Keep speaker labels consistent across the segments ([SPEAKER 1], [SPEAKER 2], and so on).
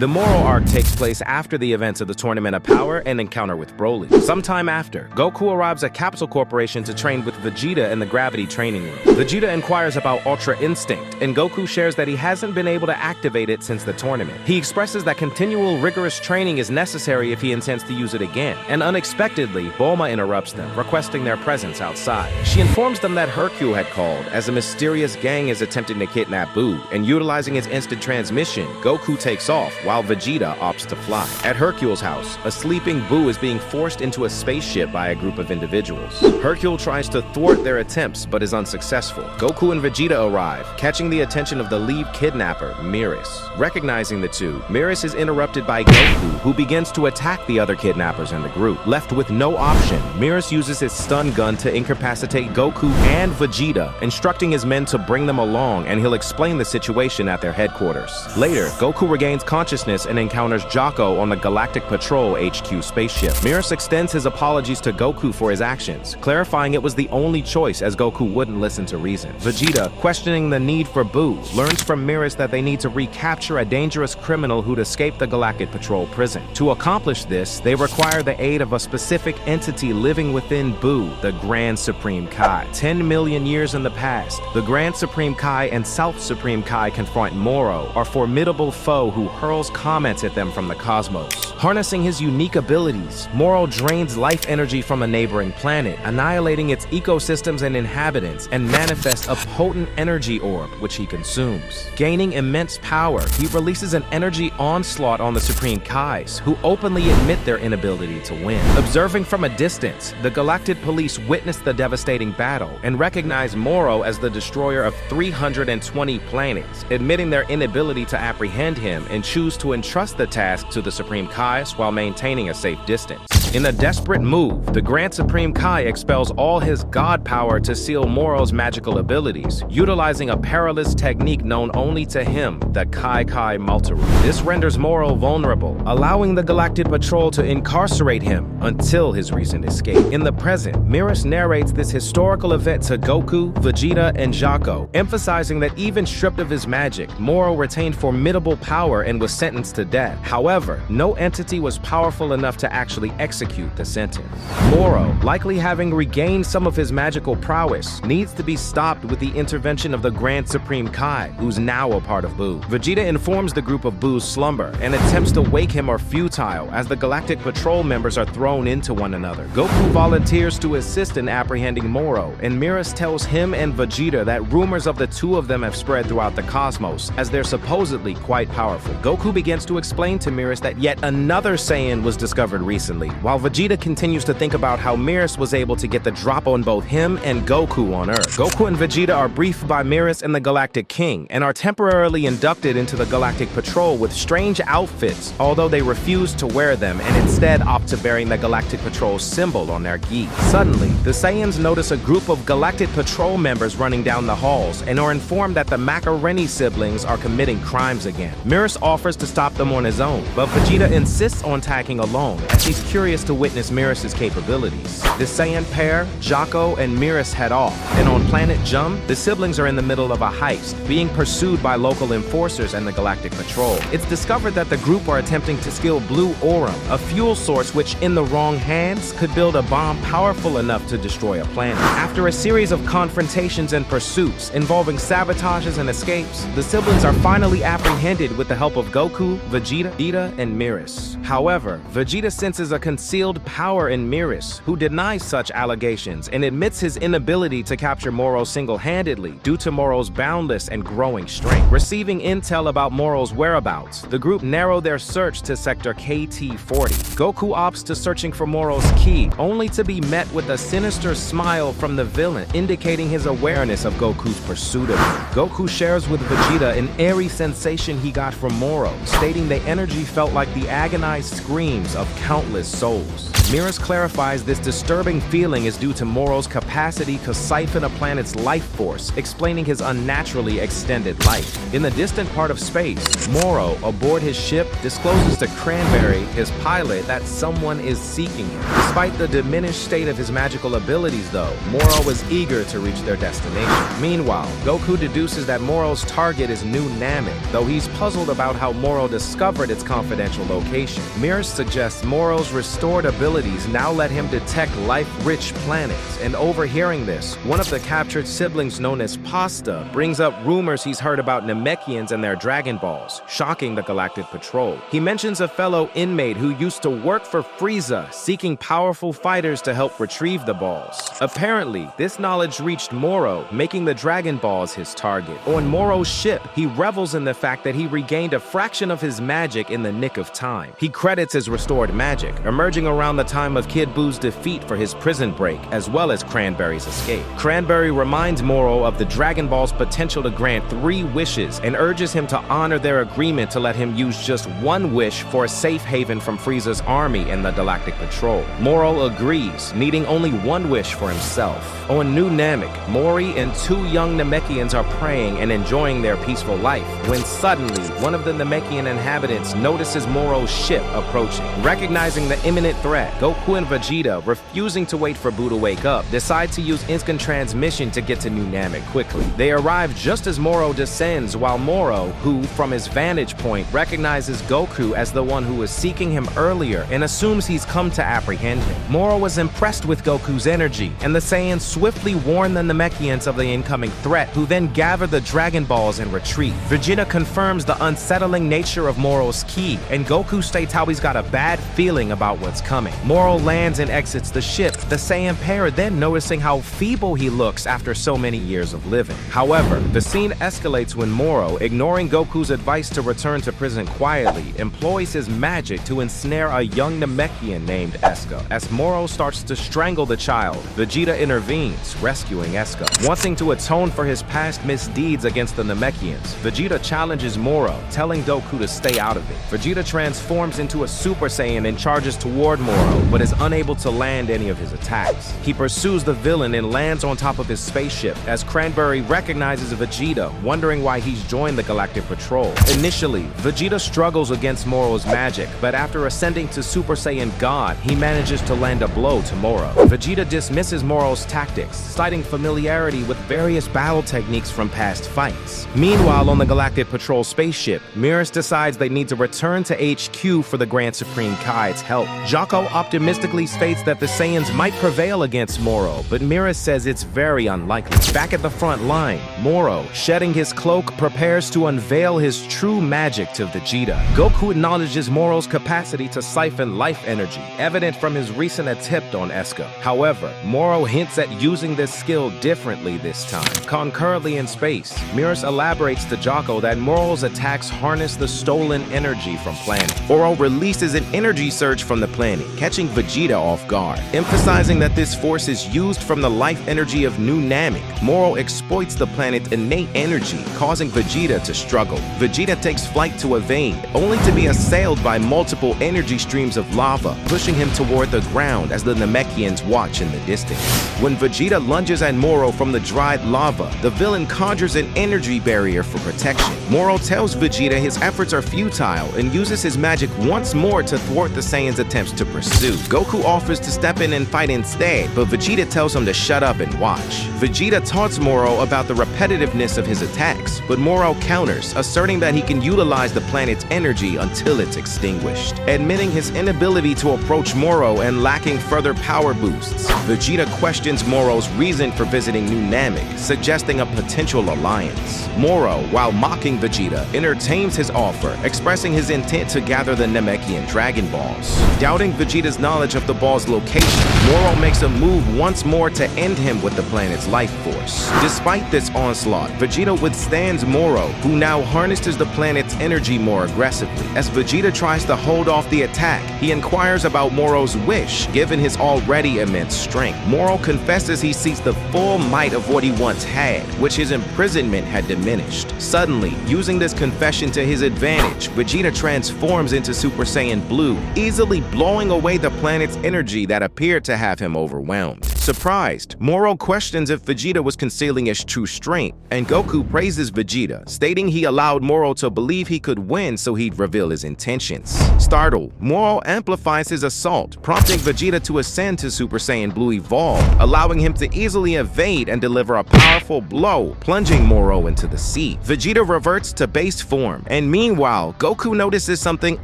[SPEAKER 1] The Moro arc takes place after the events of the Tournament of Power and encounter with Broly. Sometime after, Goku arrives at Capsule Corporation to train with Vegeta in the Gravity Training Room. Vegeta inquires about Ultra Instinct, and Goku shares that he hasn't been able to activate it since the tournament. He expresses that continual rigorous training is necessary if he intends to use it again, and unexpectedly, Bulma interrupts them, requesting their presence outside. She informs them that Hercule had called, as a mysterious gang is attempting to kidnap Buu, and utilizing his instant transmission, Goku takes off, while Vegeta opts to fly. At Hercule's house, a sleeping Buu is being forced into a spaceship by a group of individuals. Hercule tries to thwart their attempts, but is unsuccessful. Goku and Vegeta arrive, catching the attention of the lead kidnapper, Miris. Recognizing the two, Miris is interrupted by Goku, who begins to attack the other kidnappers in the group. Left with no option, Miris uses his stun gun to incapacitate Goku and Vegeta, instructing his men to bring them along, and he'll explain the situation at their headquarters. Later, Goku regains consciousness and encounters Jocko on the Galactic Patrol HQ spaceship. Miris extends his apologies to Goku for his actions, clarifying it was the only choice as Goku wouldn't listen to reason. Vegeta, questioning the need for Buu, learns from Miris that they need to recapture a dangerous criminal who'd escaped the Galactic Patrol prison. To accomplish this, they require the aid of a specific entity living within Buu, the Grand Supreme Kai. 10 million years in the past, the Grand Supreme Kai and South Supreme Kai confront Moro, a formidable foe who hurls comments at them from the cosmos. Harnessing his unique abilities, Moro drains life energy from a neighboring planet, annihilating its ecosystems and inhabitants, and manifests a potent energy orb, which he consumes. Gaining immense power, he releases an energy onslaught on the Supreme Kais, who openly admit their inability to win. Observing from a distance, the Galactic Police witness the devastating battle and recognize Moro as the destroyer of 320 planets, admitting their inability to apprehend him and choose to entrust the task to the Supreme Kais while maintaining a safe distance. In a desperate move, the Grand Supreme Kai expels all his god power to seal Moro's magical abilities, utilizing a perilous technique known only to him, the Kai Kai Multiroot. This renders Moro vulnerable, allowing the Galactic Patrol to incarcerate him until his recent escape. In the present, Miris narrates this historical event to Goku, Vegeta, and Jocko, emphasizing that even stripped of his magic, Moro retained formidable power and was sentenced to death. However, no entity was powerful enough to actually execute the sentence. Moro, likely having regained some of his magical prowess, needs to be stopped with the intervention of the Grand Supreme Kai, who's now a part of Buu. Vegeta informs the group of Buu's slumber, and attempts to wake him are futile as the Galactic Patrol members are thrown into one another. Goku volunteers to assist in apprehending Moro, and Miris tells him and Vegeta that rumors of the two of them have spread throughout the cosmos, as they're supposedly quite powerful. Goku begins to explain to Miris that yet another Saiyan was discovered recently, while Vegeta continues to think about how Miris was able to get the drop on both him and Goku on Earth. Goku and Vegeta are briefed by Miris and the Galactic King, and are temporarily inducted into the Galactic Patrol with strange outfits, although they refuse to wear them and instead opt to bearing the Galactic Patrol symbol on their gi. Suddenly, the Saiyans notice a group of Galactic Patrol members running down the halls and are informed that the Macaroni siblings are committing crimes again. Miris offers to stop them on his own, but Vegeta insists on attacking alone, as he's curious to witness Miris' capabilities. The Saiyan pair, Jocko and Miris, head off, and on planet Jum, the siblings are in the middle of a heist, being pursued by local enforcers and the Galactic Patrol. It's discovered that the group are attempting to steal Blue Aurum, a fuel source which, in the wrong hands, could build a bomb powerful enough to destroy a planet. After a series of confrontations and pursuits involving sabotages and escapes, the siblings are finally apprehended with the help of Goku, Vegeta, and Miris. However, Vegeta senses a concealed power in Miris, who denies such allegations and admits his inability to capture Moro single-handedly due to Moro's boundless and growing strength. Receiving intel about Moro's whereabouts, the group narrow their search to sector KT-40. Goku opts to searching for Moro's key, only to be met with a sinister smile from the villain, indicating his awareness of Goku's pursuit of him. Goku shares with Vegeta an eerie sensation he got from Moro, stating the energy felt like the agonized screams of countless souls. souls. Miras clarifies this disturbing feeling is due to Moro's capacity to siphon a planet's life force, explaining his unnaturally extended life. In the distant part of space, Moro, aboard his ship, discloses to Cranberry, his pilot, that someone is seeking him. Despite the diminished state of his magical abilities, though, Moro was eager to reach their destination. Meanwhile, Goku deduces that Moro's target is New Namek, though he's puzzled about how Moro discovered its confidential location. Miras suggests Moro's restored abilities now let him detect life-rich planets, and overhearing this, one of the captured siblings known as Pasta brings up rumors he's heard about Namekians and their Dragon Balls, shocking the Galactic Patrol. He mentions a fellow inmate who used to work for Frieza, seeking powerful fighters to help retrieve the balls. Apparently, this knowledge reached Moro, making the Dragon Balls his target. On Moro's ship, he revels in the fact that he regained a fraction of his magic in the nick of time. He credits his restored magic, emerging around the time of Kid Buu's defeat for his prison break, as well as Cranberry's escape. Cranberry reminds Moro of the Dragon Ball's potential to grant 3 wishes and urges him to honor their agreement to let him use just 1 wish for a safe haven from Frieza's army and the Galactic Patrol. Moro agrees, needing only 1 wish for himself. On New Namek, Mori and 2 young Namekians are praying and enjoying their peaceful life, when suddenly one of the Namekian inhabitants notices Moro's ship approaching. Recognizing the imminent threat, Goku and Vegeta, refusing to wait for Buu to wake up, decide to use instant transmission to get to New Namek quickly. They arrive just as Moro descends, while Moro, who, from his vantage point, recognizes Goku as the one who was seeking him earlier and assumes he's come to apprehend him. Moro was impressed with Goku's energy, and the Saiyans swiftly warn the Namekians of the incoming threat, who then gather the Dragon Balls and retreat. Vegeta confirms the unsettling nature of Moro's ki, and Goku states how he's got a bad feeling about what's coming. Moro lands and exits the ship, the Saiyan pair then noticing how feeble he looks after so many years of living. However, the scene escalates when Moro, ignoring Goku's advice to return to prison quietly, employs his magic to ensnare a young Namekian named Eska. As Moro starts to strangle the child, Vegeta intervenes, rescuing Eska. Wanting to atone for his past misdeeds against the Namekians, Vegeta challenges Moro, telling Goku to stay out of it. Vegeta transforms into a Super Saiyan and charges toward Moro, but is unable to land any of his attacks. He pursues the villain and lands on top of his spaceship, as Cranberry recognizes Vegeta, wondering why he's joined the Galactic Patrol. Initially, Vegeta struggles against Moro's magic, but after ascending to Super Saiyan God, he manages to land a blow to Moro. Vegeta dismisses Moro's tactics, citing familiarity with various battle techniques from past fights. Meanwhile, on the Galactic Patrol spaceship, Miras decides they need to return to HQ for the Grand Supreme Kai's help. Jocko optimistically states that the Saiyans might prevail against Moro, but Miras says it's very unlikely. Back at the front line, Moro, shedding his cloak, prepares to unveil his true magic to Vegeta. Goku acknowledges Moro's capacity to siphon life energy, evident from his recent attempt on Eska. However, Moro hints at using this skill differently this time. Concurrently in space, Miras elaborates to Jocko that Moro's attacks harness the stolen energy from planet. Moro releases an energy surge from the planet, catching Vegeta off guard. Emphasizing that this force is used from the life energy of New Namek, Moro exploits the planet's innate energy, causing Vegeta to struggle. Vegeta takes flight to evade, only to be assailed by multiple energy streams of lava, pushing him toward the ground as the Namekians watch in the distance. When Vegeta lunges at Moro from the dried lava, the villain conjures an energy barrier for protection. Moro tells Vegeta his efforts are futile and uses his magic once more to thwart the Saiyans' attempts to pursue. Goku offers to step in and fight instead, but Vegeta tells him to shut up and watch. Vegeta taunts Moro about the repetitiveness of his attacks, but Moro counters, asserting that he can utilize the planet's energy until it's extinguished. Admitting his inability to approach Moro and lacking further power boosts, Vegeta questions Moro's reason for visiting New Namek, suggesting a potential alliance. Moro, while mocking Vegeta, entertains his offer, expressing his intent to gather the Namekian Dragon Balls. Doubting Vegeta's knowledge of the ball's location, Moro makes a move once more to end him with the planet's life force. Despite this onslaught, Vegeta withstands Moro, who now harnesses the planet's energy more aggressively. As Vegeta tries to hold off the attack, he inquires about Moro's wish, given his already immense strength. Moro confesses he sees the full might of what he once had, which his imprisonment had diminished. Suddenly, using this confession to his advantage, Vegeta transforms into Super Saiyan Blue, easily blowing blowing away the planet's energy that appeared to have him overwhelmed. Surprised, Moro questions if Vegeta was concealing his true strength, and Goku praises Vegeta, stating he allowed Moro to believe he could win so he'd reveal his intentions. Startled, Moro amplifies his assault, prompting Vegeta to ascend to Super Saiyan Blue Evolve, allowing him to easily evade and deliver a powerful blow, plunging Moro into the sea. Vegeta reverts to base form, and meanwhile, Goku notices something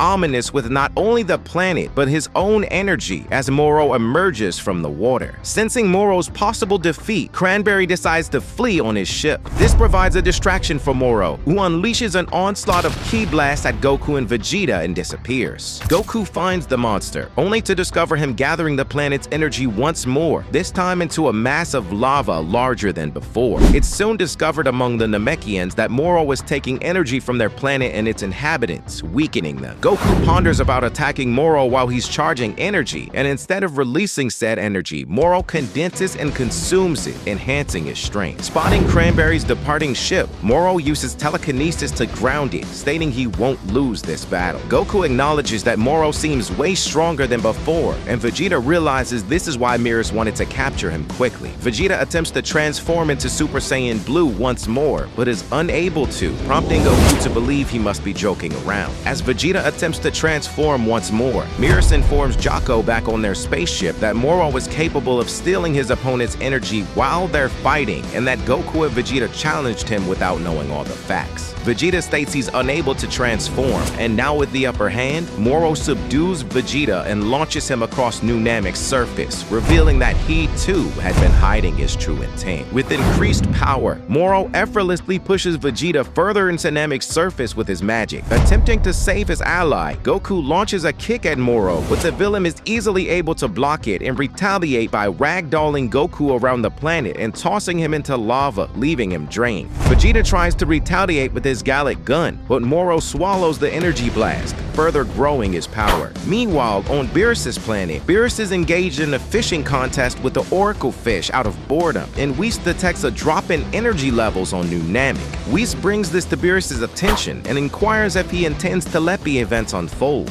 [SPEAKER 1] ominous with not only the planet, but his own energy as Moro emerges from the water. Sensing Moro's possible defeat, Cranberry decides to flee on his ship. This provides a distraction for Moro, who unleashes an onslaught of ki blasts at Goku and Vegeta and disappears. Goku finds the monster, only to discover him gathering the planet's energy once more, this time into a mass of lava larger than before. It's soon discovered among the Namekians that Moro was taking energy from their planet and its inhabitants, weakening them. Goku ponders about attacking Moro while he's charging energy, and instead of releasing said energy, Moro condenses and consumes it, enhancing his strength. Spotting Cranberry's departing ship, Moro uses telekinesis to ground it, stating he won't lose this battle. Goku acknowledges that Moro seems way stronger than before, and Vegeta realizes this is why Mirrors wanted to capture him quickly. Vegeta attempts to transform into Super Saiyan Blue once more, but is unable to, prompting Goku to believe he must be joking around. As Vegeta attempts to transform once more, Mirrors informs Jocko back on their spaceship that Moro is capable of stealing his opponent's energy while they're fighting, and that Goku and Vegeta challenged him without knowing all the facts. Vegeta states he's unable to transform, and now with the upper hand, Moro subdues Vegeta and launches him across New Namek's surface, revealing that he too had been hiding his true intent. With increased power, Moro effortlessly pushes Vegeta further into Namek's surface with his magic. Attempting to save his ally, Goku launches a kick at Moro, but the villain is easily able to block it and retaliate by ragdolling Goku around the planet and tossing him into lava, leaving him drained. Vegeta tries to retaliate with his Galactic gun, but Moro swallows the energy blast, further growing his power. Meanwhile, on Beerus's planet, Beerus is engaged in a fishing contest with the Oracle Fish out of boredom, and Whis detects a drop in energy levels on New Namek. Whis brings this to Beerus's attention and inquires if he intends to let the events unfold.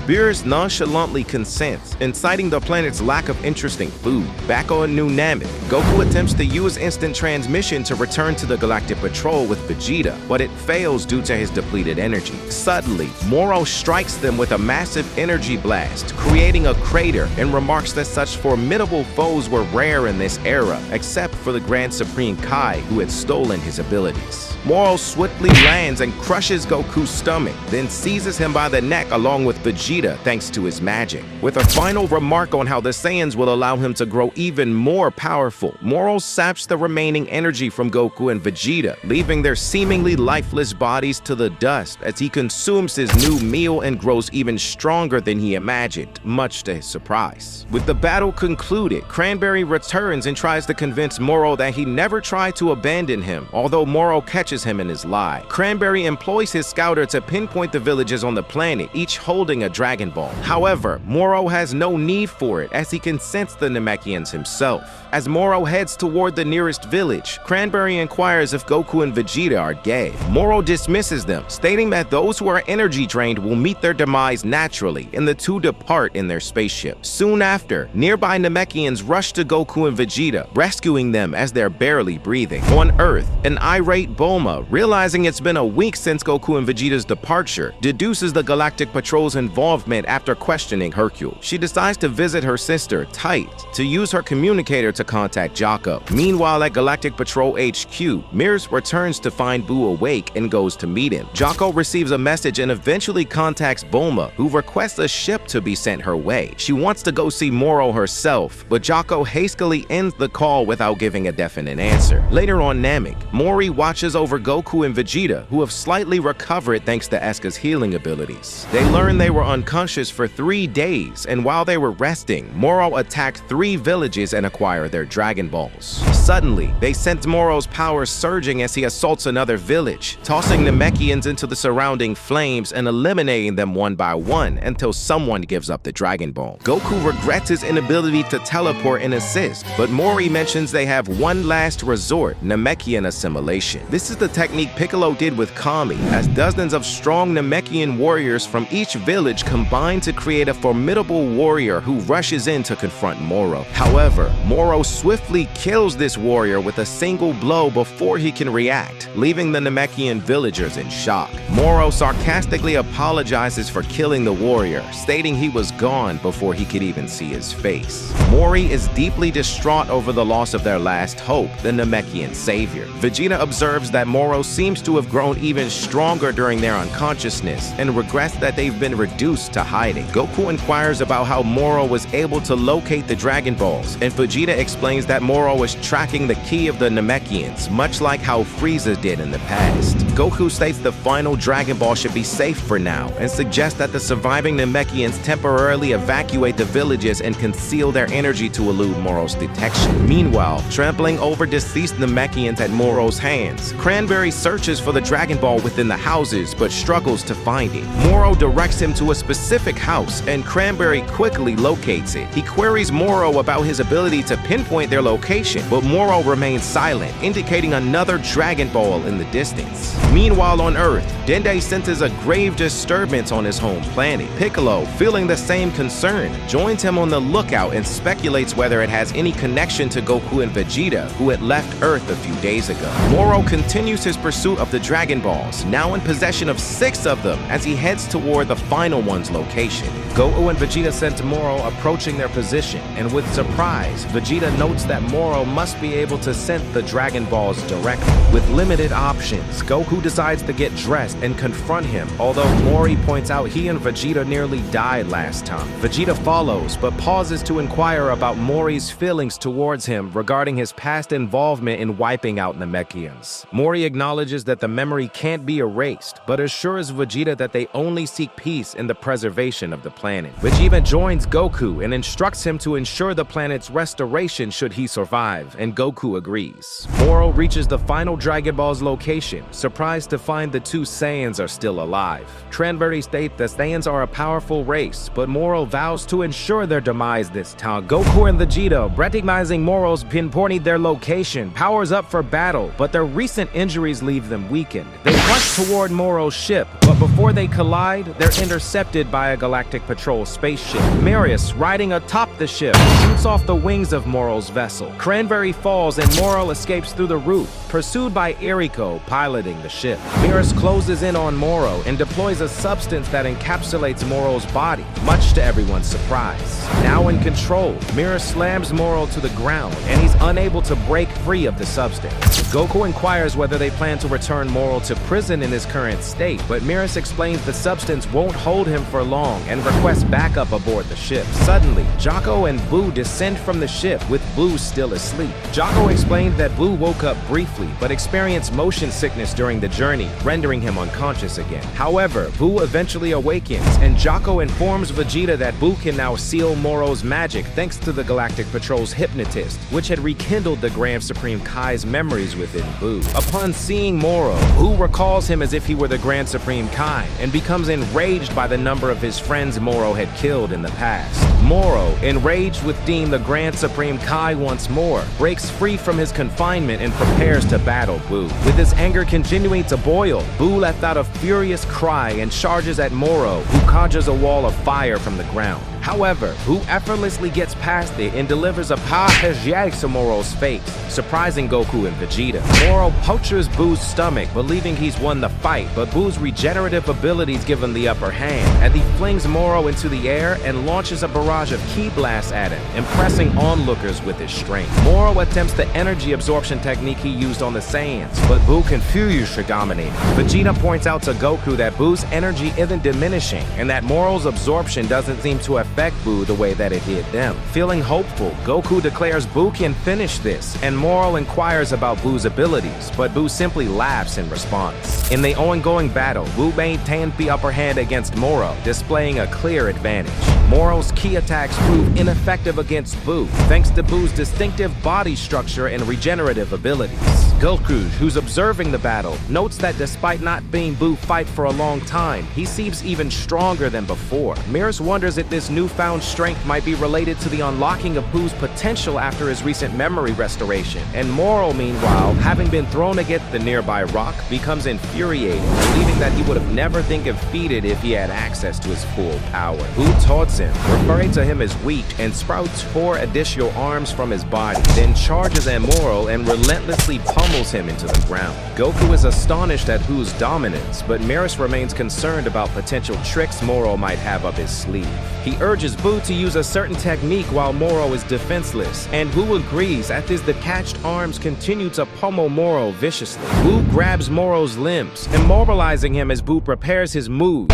[SPEAKER 1] Beerus nonchalantly consents, inciting the planet's lack of interesting food. Back on New Namek, Goku attempts to use instant transmission to return to the Galactic Patrol with Vegeta, but it fails due to his depleted energy. Suddenly, Moro strikes them with a massive energy blast, creating a crater, and remarks that such formidable foes were rare in this era, except for the Grand Supreme Kai, who had stolen his abilities. Moro swiftly lands and crushes Goku's stomach, then seizes him by the neck along with Vegeta thanks to his magic. With a final remark on how the Saiyans will allow him to grow even more powerful, Moro saps the remaining energy from Goku and Vegeta, leaving their seemingly lifeless bodies to the dust as he consumes his new meal and grows even stronger than he imagined, much to his surprise. With the battle concluded, Cranberry returns and tries to convince Moro that he never tried to abandon him, although Moro catches him in his lie. Cranberry employs his scouter to pinpoint the villages on the planet, each holding a Dragon Ball. However, Moro has no need for it as he can sense the Namekians himself. As Moro heads toward the nearest village, Cranberry inquires if Goku and Vegeta are gay. Moro dismisses them, stating that those who are energy drained will meet their demise naturally, and the two depart in their spaceship. Soon after, nearby Namekians rush to Goku and Vegeta, rescuing them as they're barely breathing. On Earth, an irate Bulma, realizing it's been a week since Goku and Vegeta's departure, deduces the Galactic Patrol's involvement after questioning Hercule. She decides to visit her sister, Tight, to use her communicator to contact Jocko. Meanwhile, at Galactic Patrol HQ, Mirrors returns to find Buu awake and goes to meet him. Jocko receives a message and eventually contacts Bulma, who requests a ship to be sent her way. She wants to go see Moro herself, but Jocko hastily ends the call without giving a definite answer. Later on Namek, Mori watches over Goku and Vegeta, who have slightly recovered thanks to Eska's healing abilities. They learn they were unconscious for 3 days, and while they were resting, Moro attacked 3 villages and acquired their Dragon Balls. Suddenly, they sense Moro's power surging as he assaults another village, tossing Namekians into the surrounding flames and eliminating them one by one until someone gives up the Dragon Ball. Goku regrets his inability to teleport and assist, but Mori mentions they have one last resort, Namekian assimilation. This is the technique Piccolo did with Kami, as dozens of strong Namekian warriors from each village combine to create a formidable warrior who rushes in to confront Moro. However, Moro swiftly kills this warrior with a single blow before he can react, leaving the Namekian villagers in shock. Moro sarcastically apologizes for killing the warrior, stating he was gone before he could even see his face. Mori is deeply distraught over the loss of their last hope, the Namekian savior. Vegeta observes that Moro seems to have grown even stronger during their unconsciousness and regrets that they've been reduced to hiding. Goku inquires about how Moro was able to locate the Dragon Balls, and Vegeta explains that Moro was tracking the key of the Namekians, much like how Frieza did in the past. Goku states the final Dragon Ball should be safe for now, and suggests that the surviving Namekians temporarily evacuate the villages and conceal their energy to elude Moro's detection. Meanwhile, trampling over deceased Namekians at Moro's hands, Cranberry searches for the Dragon Ball within the houses, but struggles to find it. Moro directs him to a specific house, and Cranberry quickly locates it. He queries Moro about his ability to pinpoint their location, but Moro remains silent, indicating another Dragon Ball in the distance. Meanwhile on Earth, Dende senses a grave disturbance on his home planet. Piccolo, feeling the same concern, joins him on the lookout and speculates whether it has any connection to Goku and Vegeta, who had left Earth a few days ago. Moro continues his pursuit of the Dragon Balls, now in possession of 6 of them, as he heads toward the final one's location. Goku and Vegeta sense Moro approaching their position, and with surprise, Vegeta notes that Moro must be able to sense the Dragon Balls directly. With limited options, Goku decides to get dressed and confront him, although Mori points out he and Vegeta nearly died last time. Vegeta follows, but pauses to inquire about Mori's feelings towards him regarding his past involvement in wiping out Namekians. Mori acknowledges that the memory can't be erased, but assures Vegeta that they only seek peace in the preservation of the planet. Vegeta joins Goku and instructs him to ensure the planet's restoration should he survive, and Goku agrees. Moro reaches the final Dragon Ball's location, surprised to find the 2 Saiyans are still alive. Cranberry states that Saiyans are a powerful race, but Moro vows to ensure their demise this time. Goku and Vegeta, recognizing Moro's pinpointing their location, powers up for battle, but their recent injuries leave them weakened. They rush toward Moro's ship, but before they collide, they're intercepted by a Galactic Patrol spaceship. Marius, riding atop the ship, shoots off the wings of Moro's vessel. Cranberry falls and Moro escapes through the roof, pursued by Eriko piloting the ship. Marius closes in on Moro and deploys a substance that encapsulates Moro's body, much to everyone's surprise. Now in control, Marius slams Moro to the ground, and he's unable to break free of the substance. Goku inquires whether they plan to return Moro to prison in his current state, but Marius explains the substance won't hold him for long and requests backup aboard the ship. Suddenly, Jocko and Boo descend from the ship, with Boo still asleep. Jocko explained that Boo woke up briefly, but experienced motion sickness during the journey, rendering him unconscious again. However, Boo eventually awakens, and Jocko informs Vegeta that Boo can now seal Moro's magic thanks to the Galactic Patrol's hypnotist, which had rekindled the Grand Supreme Kai's memories within Boo. Upon seeing Moro, Boo recalls him as if he were the Grand Supreme Kai, and becomes enraged by the number of his friends Moro had killed in the past. Moro, enraged with Dean the Grand Supreme Kai once more, breaks free from his confinement and prepares to battle Boo. With his anger continuing to boil, Boo lets out a furious cry and charges at Moro, who conjures a wall of fire from the ground. However, Boo effortlessly gets past it and delivers a power headshot to Moro's face, surprising Goku and Vegeta. Moro punctures Boo's stomach, believing he's won the fight, but Boo's regenerative abilities give him the upper hand, as he flings Moro into the air and launches a barrage of ki blasts at him, impressing onlookers with his strength. Moro attempts the energy absorption technique he used on the Saiyans, but Boo confuses dominating. Vegeta points out to Goku that Boo's energy isn't diminishing, and that Moro's absorption doesn't seem to affect Boo the way that it did them. Feeling hopeful, Goku declares Boo can finish this, and Moro inquires about Boo's abilities, but Boo simply laughs in response. In the ongoing battle, Boo maintained the upper hand against Moro, displaying a clear advantage. Moro's key attacks prove ineffective against Boo, thanks to Boo's distinctive body structure and regenerative abilities. Goku, who's observing the battle, notes that despite not being Boo fight for a long time, he seems even stronger than before. Mirrors wonders if this newfound strength might be related to the unlocking of Boo's potential after his recent memory restoration, and Moro, meanwhile, having been thrown against the nearby rock, becomes infuriated, believing that he would have never been defeated if he had access to his full power. Boo taunts him, referring to him as weak, and sprouts 4 additional arms from his body, then charges at Moro and relentlessly pummels him into the ground. Goku is astonished at Boo's dominance, but Mirrors remains concerned about potential tricks Moro might have up his sleeve. He urges Boo to use a certain technique while Moro is defenseless, and Boo agrees as his detached arms continue to pummel Moro viciously. Boo grabs Moro's limbs, immobilizing him as Boo prepares his move.